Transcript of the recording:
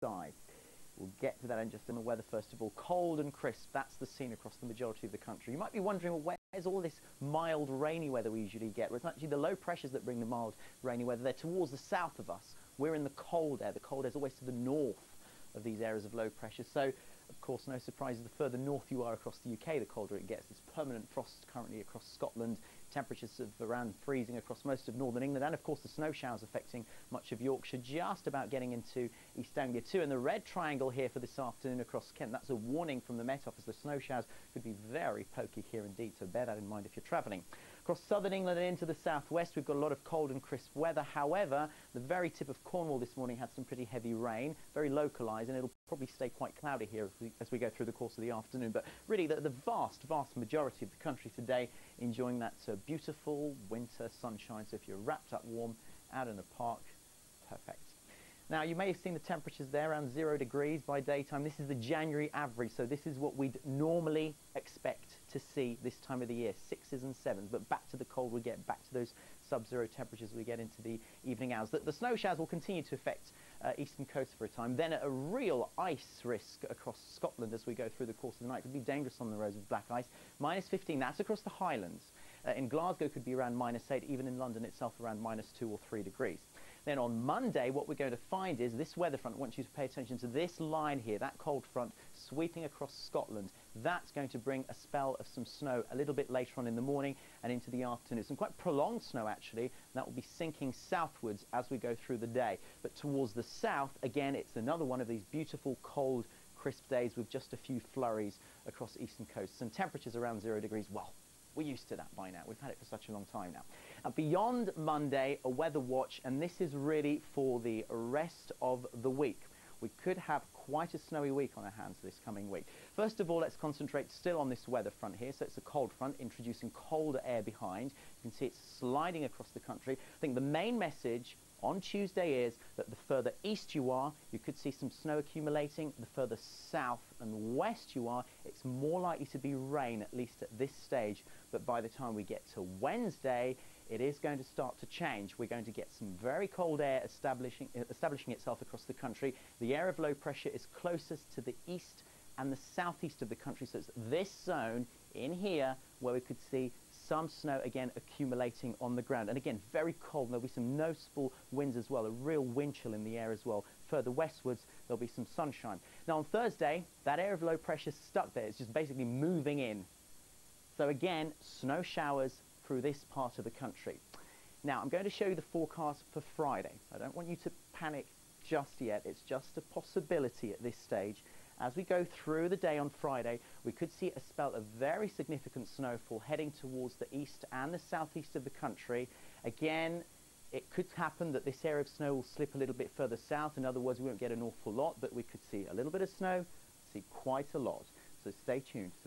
side. We'll get to that in just in the weather first of all. Cold and crisp, that's the scene across the majority of the country. You might be wondering, well, where's all this mild rainy weather we usually get? Well, it's actually the low pressures that bring the mild rainy weather. They're towards the south of us. We're in the cold air. The cold air is always to the north of these areas of low pressure. So, of course, no surprises, the further north you are across the UK, the colder it gets. There's permanent frost currently across Scotland, temperatures of around freezing across most of northern England, and of course the snow showers affecting much of Yorkshire, just about getting into East Anglia too. And the red triangle here for this afternoon across Kent, that's a warning from the Met Office. The snow showers could be very pokey here indeed, so bear that in mind if you're travelling. Across southern England and into the southwest, we've got a lot of cold and crisp weather. However, the very tip of Cornwall this morning had some pretty heavy rain, very localised, and it'll probably stay quite cloudy here as we go through the course of the afternoon. But really, the vast majority of the country today enjoying that beautiful winter sunshine. So if you're wrapped up warm out in the park, perfect. Now, you may have seen the temperatures there, around 0 degrees by daytime. This is the January average, so this is what we'd normally expect to see this time of the year, 6s and 7s. But back to the cold we get, back to those sub-zero temperatures we get into the evening hours. The snow showers will continue to affect eastern coast for a time. Then a real ice risk across Scotland as we go through the course of the night. It could be dangerous on the roads with black ice. -15, that's across the Highlands. In Glasgow could be around -8, even in London itself around -2 or 3 degrees. Then on Monday, what we're going to find is this weather front. I want you to pay attention to this line here, that cold front sweeping across Scotland. That's going to bring a spell of some snow a little bit later on in the morning and into the afternoon. Some quite prolonged snow, actually. That will be sinking southwards as we go through the day. But towards the south, again, it's another one of these beautiful, cold, crisp days with just a few flurries across eastern coasts. And temperatures around 0 degrees, well, we're used to that by now. We've had it for such a long time now. Beyond Monday, a weather watch, and this is really for the rest of the week. We could have quite a snowy week on our hands this coming week. First of all, let's concentrate still on this weather front here. So it's a cold front introducing colder air behind. You can see it's sliding across the country. I think the main message on Tuesday is that the further east you are, you could see some snow accumulating. The further south and west you are, it's more likely to be rain, at least at this stage. But by the time we get to Wednesday, it is going to start to change. We're going to get some very cold air establishing itself across the country. The area of low pressure is closest to the east and the southeast of the country. So it's this zone in here where we could see some snow again accumulating on the ground. And again, very cold. There'll be some noticeable winds as well, a real wind chill in the air as well. Further westwards, there'll be some sunshine. Now on Thursday, that area of low pressure is stuck there. It's just basically moving in. So again, snow showers through this part of the country. Now, I'm going to show you the forecast for Friday. I don't want you to panic just yet. It's just a possibility at this stage. As we go through the day on Friday, we could see a spell of very significant snowfall heading towards the east and the southeast of the country. Again, it could happen that this area of snow will slip a little bit further south. In other words, we won't get an awful lot, but we could see a little bit of snow, see quite a lot. So stay tuned to the